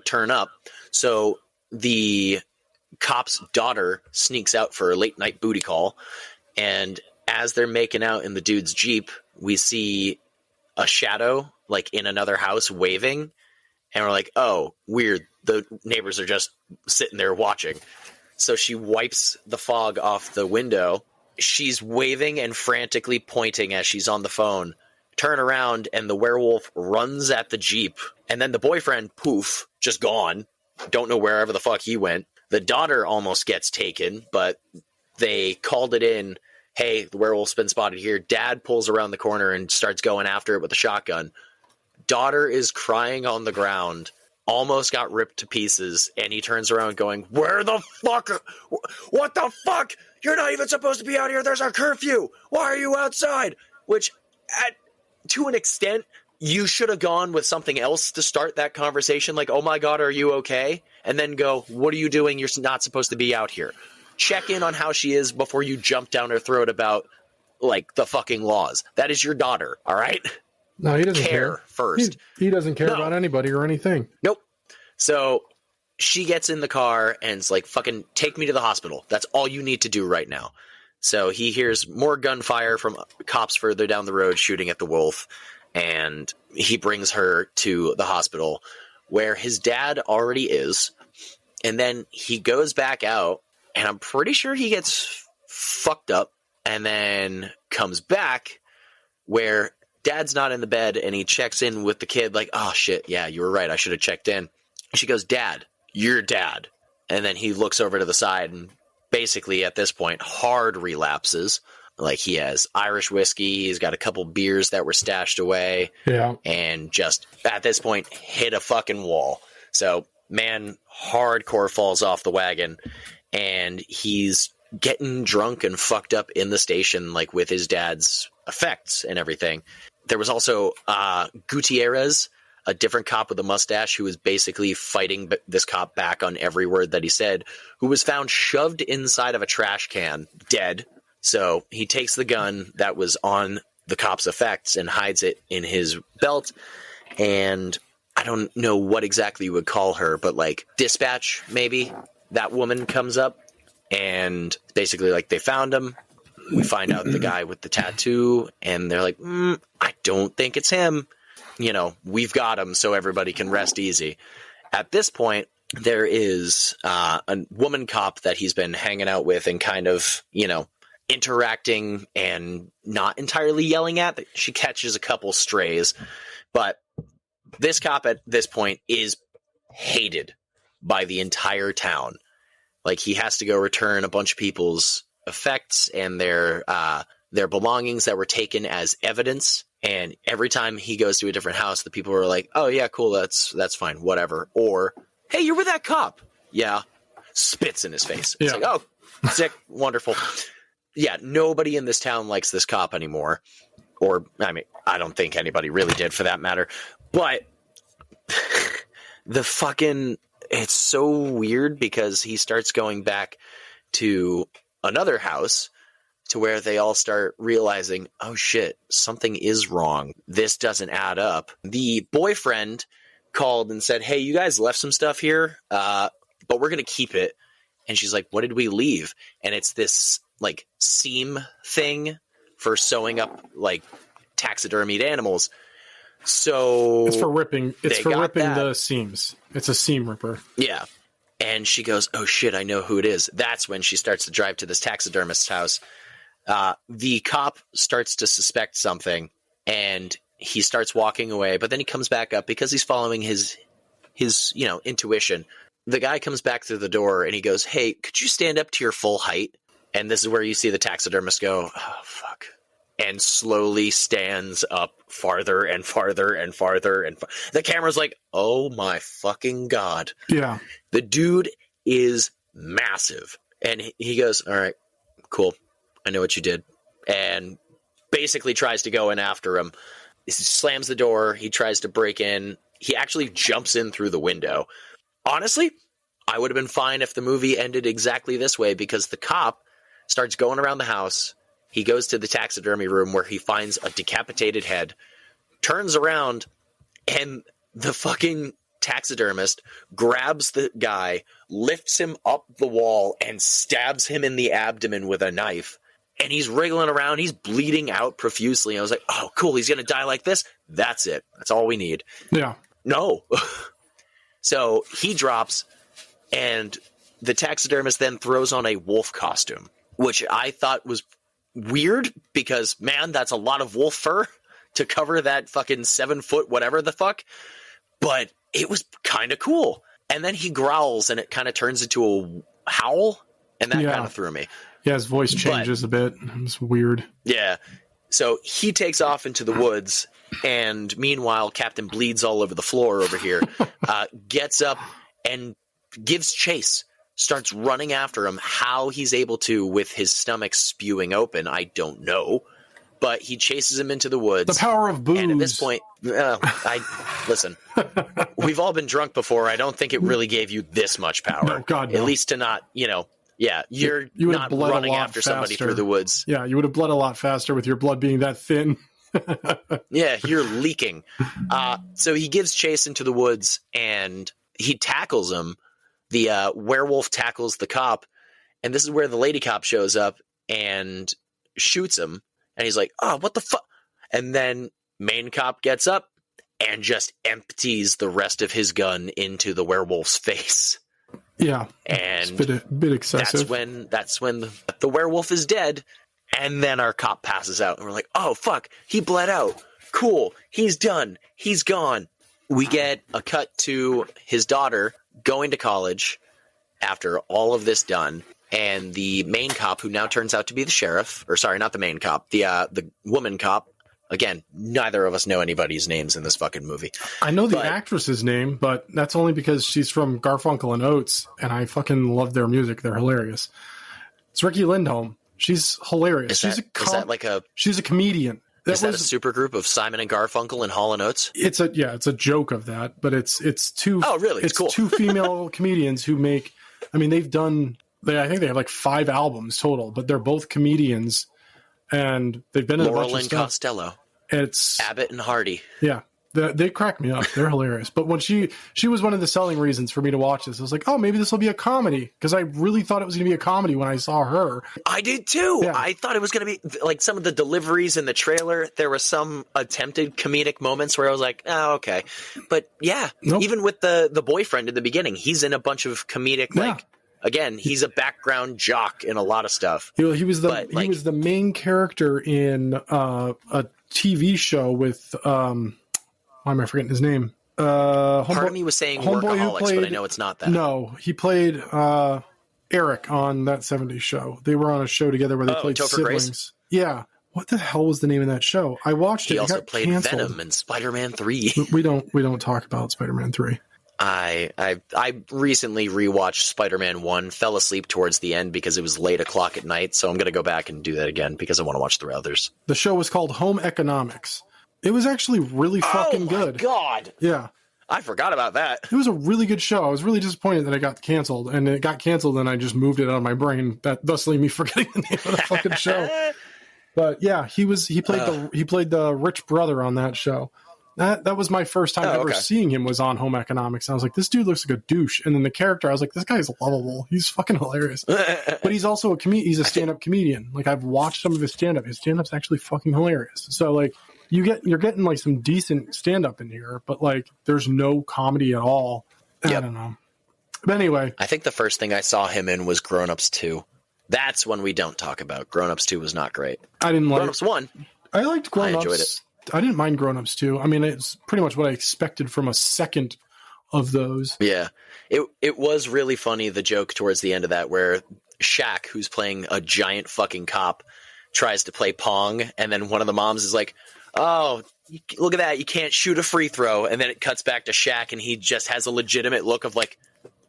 turn up. So the cop's daughter sneaks out for a late night booty call, and as they're making out in the dude's Jeep, we see a shadow like in another house waving. And we're like, oh, weird. The neighbors are just sitting there watching. So she wipes the fog off the window. She's waving and frantically pointing as she's on the phone. Turn around, and the werewolf runs at the Jeep. And then the boyfriend, poof, just gone. Don't know wherever the fuck he went. The daughter almost gets taken, but they called it in. Hey, the werewolf's been spotted here. Dad pulls around the corner and starts going after it with a shotgun. Daughter is crying on the ground, almost got ripped to pieces, and he turns around going, where the fuck? What the fuck? You're not even supposed to be out here. There's a curfew. Why are you outside? Which, to an extent, you should have gone with something else to start that conversation. Like, oh my God, are you okay? And then go, what are you doing? You're not supposed to be out here. Check in on how she is before you jump down her throat about, like, the fucking laws. That is your daughter, all right? No, he doesn't care first. He doesn't care about anybody or anything. Nope. So she gets in the car and it's like, fucking take me to the hospital. That's all you need to do right now. So he hears more gunfire from cops further down the road shooting at the wolf. And he brings her to the hospital where his dad already is. And then he goes back out, and I'm pretty sure he gets fucked up and then comes back where Dad's not in the bed, and he checks in with the kid like, oh, shit, yeah, you were right. I should have checked in. She goes, Dad, you're Dad. And then he looks over to the side and basically at this point hard relapses. Like he has Irish whiskey. He's got a couple beers that were stashed away. Yeah. And just at this point hit a fucking wall. So man hardcore falls off the wagon, and he's getting drunk and fucked up in the station, like with his dad's effects and everything. There was also Gutierrez, a different cop with a mustache who was basically fighting this cop back on every word that he said, who was found shoved inside of a trash can, dead. So he takes the gun that was on the cop's effects and hides it in his belt. And I don't know what exactly you would call her, but like dispatch, maybe. That woman comes up and basically like they found him. We find out the guy with the tattoo, and they're like, I don't think it's him. We've got him, so everybody can rest easy. At this point, there is a woman cop that he's been hanging out with and kind of, interacting and not entirely yelling at. She catches a couple strays, but this cop at this point is hated by the entire town. Like, he has to go return a bunch of people's effects and their belongings that were taken as evidence. And every time he goes to a different house, the people are like, oh yeah, cool. That's fine. Whatever. Or, hey, you're with that cop. Yeah. Spits in his face. It's like, oh, sick. Wonderful. yeah, nobody in this town likes this cop anymore. Or, I mean, I don't think anybody really did for that matter. But it's so weird because he starts going back to another house to where they all start realizing, oh shit, something is wrong. This doesn't add up. The boyfriend called and said, hey, you guys left some stuff here, but we're going to keep it. And she's like, what did we leave? And it's this like seam thing for sewing up like taxidermied animals. So it's for ripping. It's for ripping the seams. It's a seam ripper. Yeah. And she goes, oh shit, I know who it is. That's when she starts to drive to this taxidermist's house. The cop starts to suspect something and he starts walking away, but then he comes back up because he's following his intuition. The guy comes back through the door and he goes, hey, could you stand up to your full height? And this is where you see the taxidermist go, oh, fuck. And slowly stands up farther and farther and farther. And the camera's like, oh my fucking God. Yeah. The dude is massive. And he goes, all right, cool. I know what you did. And basically tries to go in after him. He slams the door. He tries to break in. He actually jumps in through the window. Honestly, I would have been fine if the movie ended exactly this way because the cop starts going around the house. He goes to the taxidermy room where he finds a decapitated head, turns around, and the fucking taxidermist grabs the guy, lifts him up the wall, and stabs him in the abdomen with a knife. And he's wriggling around. He's bleeding out profusely. I was like, oh, cool. He's going to die like this. That's it. That's all we need. Yeah. No. So he drops, and the taxidermist then throws on a wolf costume, which I thought was weird because, man, that's a lot of wolf fur to cover that fucking 7 foot whatever the fuck. But it was kind of cool. And then he growls, and it kind of turns into a howl, and that kind of threw me. Yeah, his voice changes a bit. It's weird. Yeah. So he takes off into the woods, and meanwhile, Captain Bleeds all over the floor over here, gets up and gives chase, starts running after him. How he's able to with his stomach spewing open, I don't know. But he chases him into the woods. The power of booze. And at this point, listen, we've all been drunk before. I don't think it really gave you this much power. No, God, no. At least to not, you're not running after somebody through the woods. Yeah, you would have bled a lot faster with your blood being that thin. Yeah, you're leaking. So he gives chase into the woods, and he tackles him. The werewolf tackles the cop, and this is where the lady cop shows up and shoots him. And he's like, oh, what the fuck? And then main cop gets up and just empties the rest of his gun into the werewolf's face. Yeah, and it's a bit excessive. That's when the werewolf is dead, and then our cop passes out, and we're like, oh, fuck, he bled out. Cool, he's done. He's gone. We get a cut to his daughter going to college after all of this done. And the main cop, who now turns out to be the sheriff, or sorry, not the main cop, the woman cop. Again, neither of us know anybody's names in this fucking movie. I know the actress's name, but that's only because she's from Garfunkel and Oates, and I fucking love their music. They're hilarious. It's Ricky Lindholm. She's hilarious. She's a comedian. Is that a supergroup of Simon and Garfunkel and Hall and Oates? It's a joke of that, but it's two. Oh, really? It's cool. Two female comedians who make. I mean, they've done. I think they have like 5 albums total, but they're both comedians, and they've been in Laurel a bunch of and stuff. Costello. It's Abbott and Hardy. Yeah, they crack me up. They're hilarious. But when she was one of the selling reasons for me to watch this. I was like, oh, maybe this will be a comedy, because I really thought it was going to be a comedy when I saw her. I did too. Yeah. I thought it was going to be like some of the deliveries in the trailer. There were some attempted comedic moments where I was like, oh, okay. But yeah, nope. Even with the boyfriend in the beginning, he's in a bunch of comedic Again, he's a background jock in a lot of stuff. He was the main character in a TV show with why am I forgetting his name? Part of me was saying Workaholics, but I know it's not that. No, he played Eric on that 70s show. They were on a show together where they played Topher siblings. Grace? Yeah. What the hell was the name of that show? I watched it. He also got played canceled. Venom in Spider-Man 3. We don't talk about Spider-Man 3. I recently rewatched Spider-Man 1, fell asleep towards the end because it was late o'clock at night, so I'm going to go back and do that again because I want to watch the others. The show was called Home Economics. It was actually really fucking good. Oh my god! Yeah. I forgot about that. It was a really good show. I was really disappointed that it got canceled, and it got canceled, and I just moved it out of my brain, thusly me forgetting the name of the fucking show. But yeah, he played the rich brother on that show. That was my first time ever seeing him was on Home Economics. And I was like, this dude looks like a douche. And then the character, I was like, this guy's lovable. He's fucking hilarious. But he's also he's a stand-up comedian. Like, I've watched some of his stand-up. His stand-up's actually fucking hilarious. So like, you're getting like some decent stand-up in here, but like, there's no comedy at all. Yep. I don't know. But anyway, I think the first thing I saw him in was Grown Ups 2. That's one we don't talk about. Grown Ups 2 was not great. I didn't like Grown Ups 1. I liked Grown Ups. I enjoyed it. I didn't mind Grown Ups 2. I mean, it's pretty much what I expected from a second of those. Yeah. It was really funny, the joke towards the end of that, where Shaq, who's playing a giant fucking cop, tries to play Pong, and then one of the moms is like, oh, look at that, you can't shoot a free throw. And then it cuts back to Shaq, and he just has a legitimate look of like,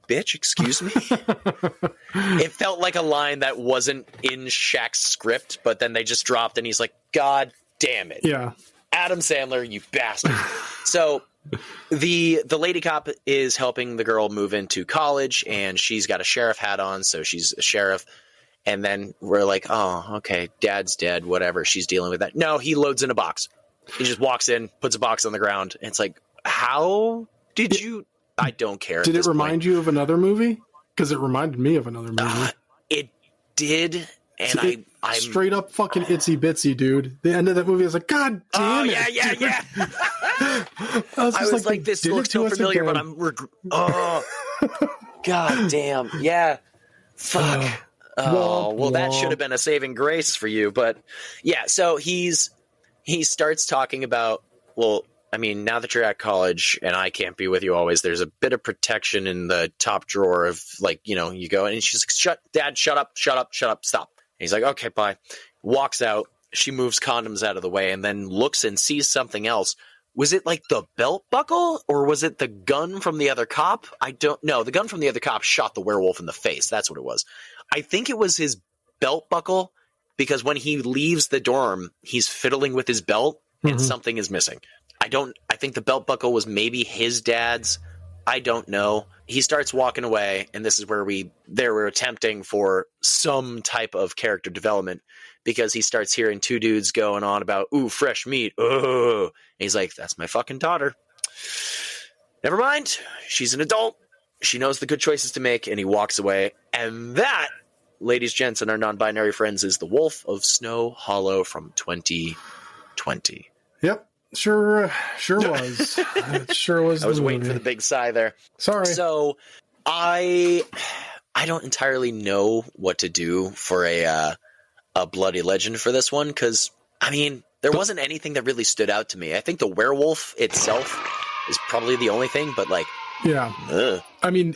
bitch, excuse me? It felt like a line that wasn't in Shaq's script, but then they just dropped, and he's like, God damn it. Yeah. Adam Sandler, you bastard. So the lady cop is helping the girl move into college, and she's got a sheriff hat on, so she's a sheriff. And then we're like, oh, okay, dad's dead, whatever. She's dealing with that. No, he loads in a box. He just walks in, puts a box on the ground, and it's like, how did you... I don't care. Did it remind you of another movie? Because it reminded me of another movie. It did, and I'm straight up fucking Itsy Bitsy, dude. The end of that movie, I was like, God damn it! Yeah. I was like, this looks so familiar, but I'm God damn, yeah, fuck. Well, that should have been a saving grace for you, but yeah. So he starts talking about, well, I mean, now that you're at college and I can't be with you always, there's a bit of protection in the top drawer of, like, you know, you go, and she's like, Dad, shut up, stop. And he's like, okay, bye. Walks out. She moves condoms out of the way and then looks and sees something else. Was it like the belt buckle, or was it the gun from the other cop? I don't know. The gun from the other cop shot the werewolf in the face. That's what it was. I think it was his belt buckle, because when he leaves the dorm, he's fiddling with his belt and something is missing. I think the belt buckle was maybe his dad's. I don't know. He starts walking away, and this is where they were attempting for some type of character development, because he starts hearing two dudes going on about, ooh, fresh meat. Oh, and he's like, that's my fucking daughter. Never mind. She's an adult. She knows the good choices to make, and he walks away. And that, ladies, gents, and our non-binary friends, is The Wolf of Snow Hollow from 2020. Yep. Sure was. It sure was. I was waiting for the big sigh there. Sorry. So I don't entirely know what to do for a bloody legend for this one, because I mean, there wasn't anything that really stood out to me. I think the werewolf itself is probably the only thing, but like, yeah. I mean,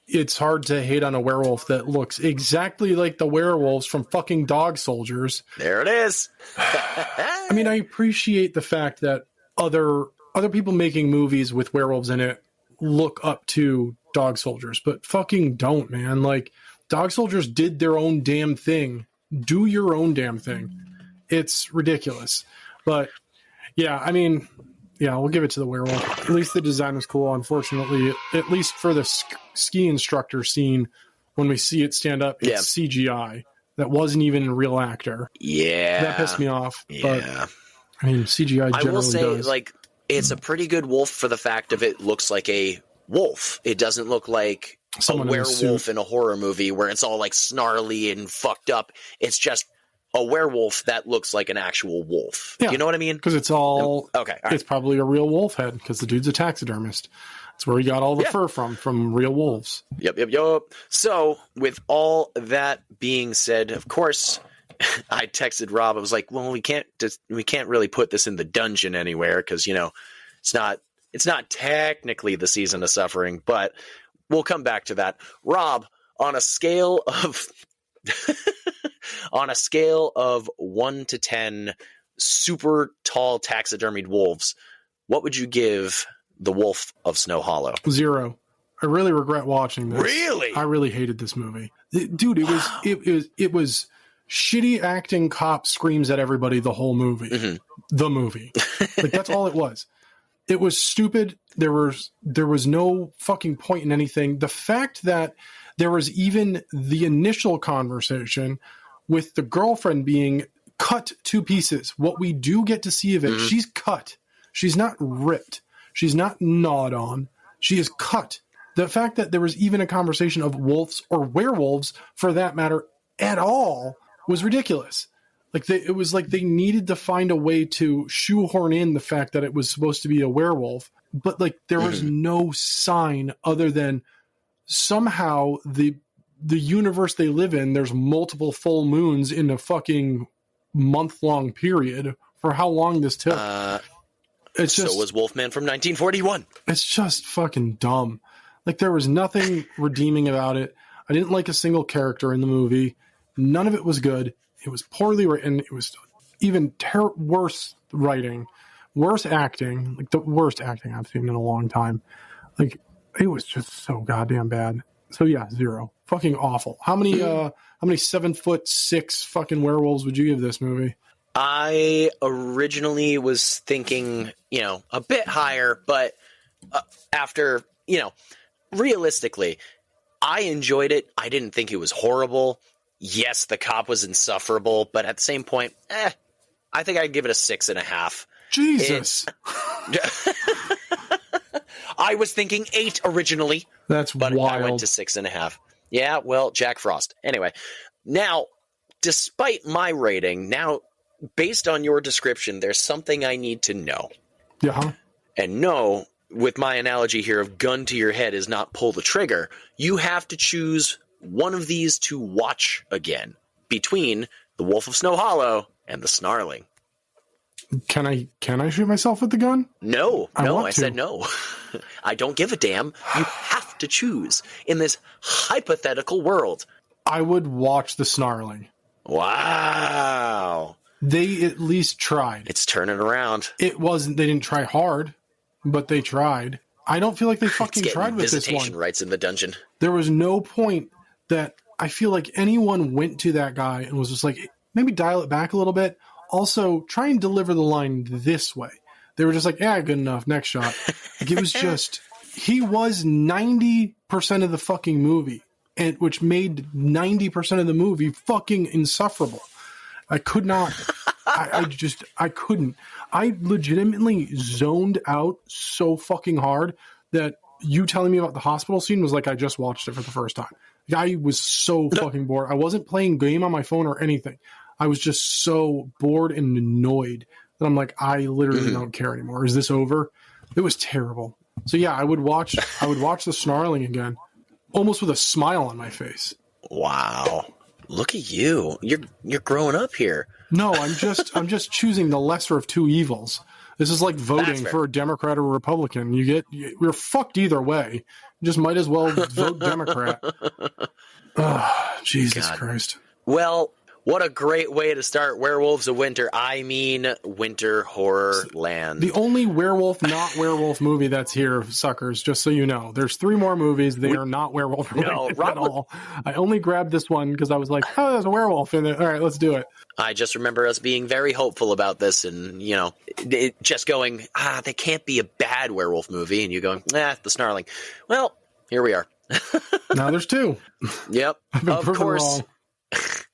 it's hard to hate on a werewolf that looks exactly like the werewolves from fucking Dog Soldiers. There it is. I mean, I appreciate the fact that other people making movies with werewolves in it look up to Dog Soldiers, but fucking don't, man. Like, Dog Soldiers did their own damn thing. Do your own damn thing. It's ridiculous. But yeah, I mean, yeah, we'll give it to the werewolf. At least the design was cool. Unfortunately, at least for the ski instructor scene, when we see it stand up, it's CGI. That wasn't even a real actor. Yeah. That pissed me off. Yeah. But, I mean, CGI generally I will say, does. like, it's a pretty good wolf for the fact of it looks like a wolf. It doesn't look like Someone a werewolf in a horror movie where it's all, like, snarly and fucked up. It's just a werewolf that looks like an actual wolf. Yeah, you know what I mean? Because it's all... Okay, all right. It's probably a real wolf head, because the dude's a taxidermist. That's where he got all the fur from real wolves. Yep. So, with all that being said, of course, I texted Rob. I was like, well, we can't really put this in the dungeon anywhere, because, you know, it's not technically the season of suffering, but we'll come back to that. Rob, on a scale of... on a scale of 1 to 10 super tall taxidermied wolves, what would you give The Wolf of Snow Hollow? 0. I really regret watching this. Really? I really hated this movie. Dude, it was shitty acting cop screams at everybody the whole movie. Mm-hmm. The movie. Like, that's all it was. It was stupid. There was no fucking point in anything. The fact that there was even the initial conversation with the girlfriend being cut to pieces. What we do get to see of it, she's cut. She's not ripped. She's not gnawed on. She is cut. The fact that there was even a conversation of wolves or werewolves, for that matter, at all, was ridiculous. Like, it was like they needed to find a way to shoehorn in the fact that it was supposed to be a werewolf, but like there was no sign other than somehow the universe they live in, there's multiple full moons in a fucking month-long period for how long this took. It's just, so was Wolfman from 1941. It's just fucking dumb. Like, there was nothing redeeming about it. I didn't like a single character in the movie. None of it was good. It was poorly written. It was even worse writing, worse acting, like the worst acting I've seen in a long time. Like, it was just so goddamn bad. So yeah, 0. Fucking awful. How many 7'6" fucking werewolves would you give this movie? I originally was thinking, a bit higher, but after, realistically, I enjoyed it. I didn't think it was horrible. Yes, the cop was insufferable, but at the same point, I think I'd give it a 6.5. Jesus. I was thinking 8 originally. That's but wild. I went to 6.5. Yeah, well, Jack Frost. Anyway, now, despite my rating, now, based on your description, there's something I need to know. Yeah. And no, with my analogy here of gun to your head is not pull the trigger. You have to choose one of these to watch again between The Wolf of Snow Hollow and The Snarling. Can I shoot myself with the gun? No, I to. said no. I don't give a damn. You have to choose in this hypothetical world. I would watch The Snarling. Wow. They at least tried. It's turning around. They didn't try hard, but they tried. I don't feel like they fucking tried with this visitation one. rights in the dungeon. There was no point that I feel like anyone went to that guy and was just like, maybe dial it back a little bit. Also, try and deliver the line this way. They were just like, yeah, good enough. Next shot. Like, it was just, he was 90% of the fucking movie, and which made 90% of the movie fucking insufferable. I could not. I couldn't. I legitimately zoned out so fucking hard that you telling me about the hospital scene was like I just watched it for the first time. I was so fucking bored. I wasn't playing game on my phone or anything. I was just so bored and annoyed that I'm like, I literally don't care anymore. Is this over? It was terrible. So yeah, I would watch The Snarling again, almost with a smile on my face. Wow. Look at you. You're growing up here. No, I'm just choosing the lesser of two evils. This is like voting for a Democrat or a Republican. We're fucked either way. You just might as well vote Democrat. Jesus Christ. Well, what a great way to start Werewolves of Winter. I mean, Winter Horror Land. The only werewolf, not werewolf movie that's here, suckers, just so you know. There's 3 more movies. They are not werewolf related at all. I only grabbed this one because I was like, oh, there's a werewolf in it. All right, let's do it. I just remember us being very hopeful about this and, just going, they can't be a bad werewolf movie. And you going, The Snarling. Well, here we are. Now there's 2. Yep. Of course. Wrong.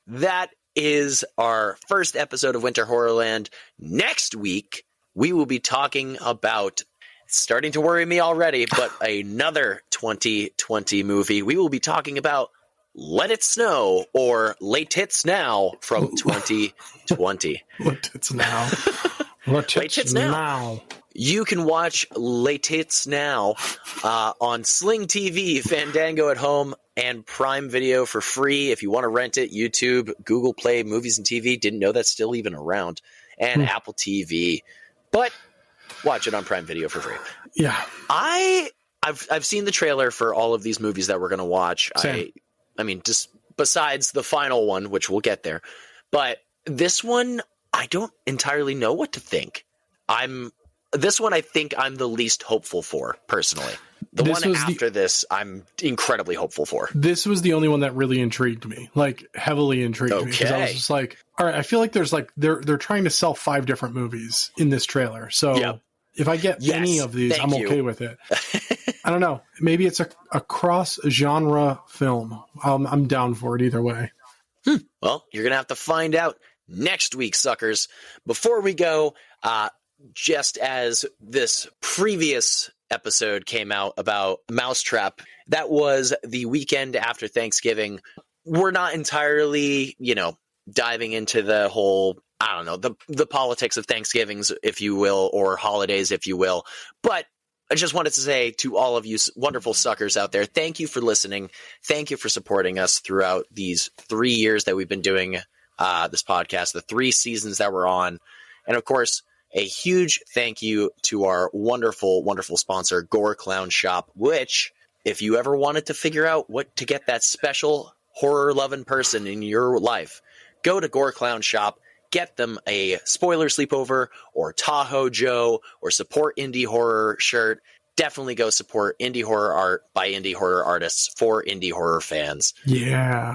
That is our first episode of Winter Horrorland. Next week, we will be talking about, it's starting to worry me already, but another 2020 movie. We will be talking about Let It Snow, or Late Hits Now from 2020. Late Hits Now. Late Hits Now. You can watch Late Hits Now on Sling TV, Fandango at Home, and Prime Video for free. If you want to rent it, YouTube, Google Play, Movies and TV. Didn't know that's still even around. And Apple TV. But watch it on Prime Video for free. Yeah. I've seen the trailer for all of these movies that we're going to watch. Same. I mean, just besides the final one, which we'll get there. But this one, I don't entirely know what to think. I'm This one I think I'm the least hopeful for, personally. The one after this, I'm incredibly hopeful for. This was the only one that really intrigued me, like heavily intrigued me. Because I was just like, all right, I feel like there's like they're trying to sell 5 different movies in this trailer. So if I get any of these, I'm okay with it. I don't know. Maybe it's a cross-genre film. I'm down for it either way. Well, you're going to have to find out next week, suckers. Before we go, just as this previous episode came out about Mousetrap, that was the weekend after Thanksgiving. We're not entirely, diving into the whole, I don't know, the politics of Thanksgivings, if you will, or holidays, if you will. But I just wanted to say to all of you wonderful suckers out there, thank you for listening. Thank you for supporting us throughout these 3 years that we've been doing this podcast, the 3 seasons that we're on. And of course, a huge thank you to our wonderful, wonderful sponsor, Gore Clown Shop, which, if you ever wanted to figure out what to get that special horror-loving person in your life, go to Gore Clown Shop, get them a Spoiler Sleepover or Tahoe Joe or Support Indie Horror shirt. Definitely go support indie horror art by indie horror artists for indie horror fans. Yeah.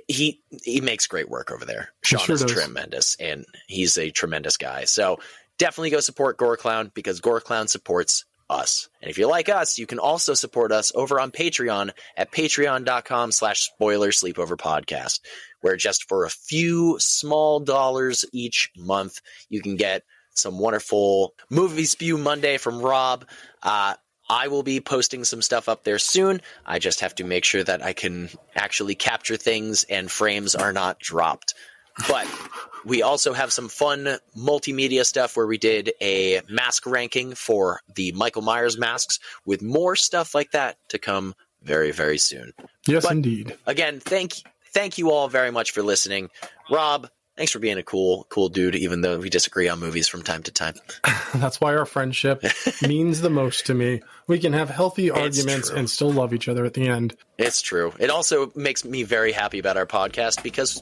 He makes great work over there. Sean is tremendous, and he's a tremendous guy. So definitely go support Gore Clown, because Gore Clown supports us. And if you like us, you can also support us over on Patreon at patreon.com/spoilersleepoverpodcast, where just for a few small dollars each month, you can get some wonderful Movie Spew Monday from Rob. I will be posting some stuff up there soon. I just have to make sure that I can actually capture things and frames are not dropped. But we also have some fun multimedia stuff where we did a mask ranking for the Michael Myers masks, with more stuff like that to come very, very soon. Yes, indeed. Again, thank you all very much for listening. Rob, thanks for being a cool dude, even though we disagree on movies from time to time. That's why our friendship means the most to me. We can have healthy arguments and still love each other at the end. It's true. It also makes me very happy about our podcast, because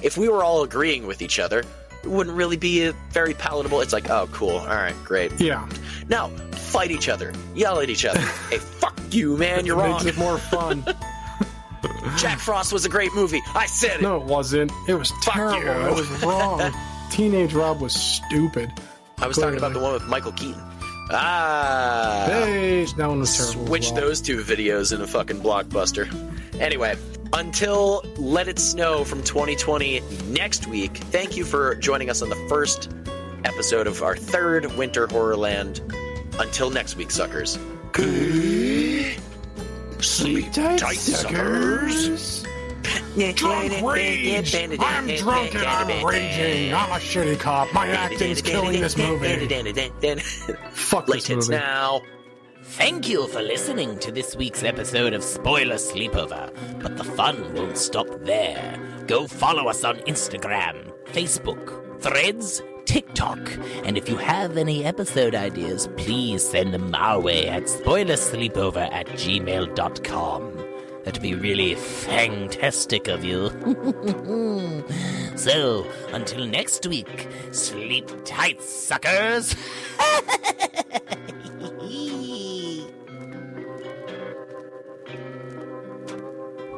if we were all agreeing with each other, it wouldn't really be very palatable. It's like, oh, cool. All right, great. Yeah. Now, fight each other. Yell at each other. Hey, fuck you, man. You're wrong. It makes it more fun. Jack Frost was a great movie. I said it. No, it wasn't. It was terrible. You. It was wrong. Teenage Rob was stupid. I was talking about the one with Michael Keaton. Hey, that one was terrible. Switch those 2 videos in a fucking blockbuster. Anyway, until Let It Snow from 2020 next week, thank you for joining us on the first episode of our 3rd Winter Horrorland. Until next week, suckers. Sleep tight, suckers. Drunk rage. I'm drunk and I'm raging. I'm a shitty cop. My acting's killing this movie. Fuck this movie. Now. Thank you for listening to this week's episode of Spoiler Sleepover, but the fun won't stop there. Go follow us on Instagram, Facebook, Threads, TikTok, and if you have any episode ideas, please send them our way at spoilersleepover@gmail.com. That'd be really fantastic of you. So, until next week, sleep tight, suckers!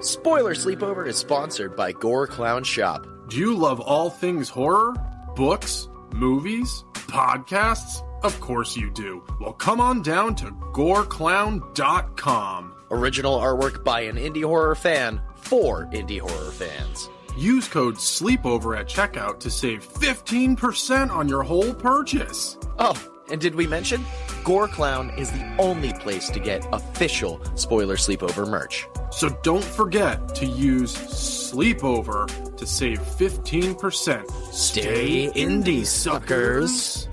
Spoiler Sleepover is sponsored by Gore Clown Shop. Do you love all things horror? Books? Movies? Podcasts? Of course you do. Well, come on down to goreclown.com. Original artwork by an indie horror fan for indie horror fans. Use code SLEEPOVER at checkout to save 15% on your whole purchase. Oh, and did we mention? Gore Clown is the only place to get official Spoiler Sleepover merch. So don't forget to use Sleepover to save 15%. Stay indie, suckers.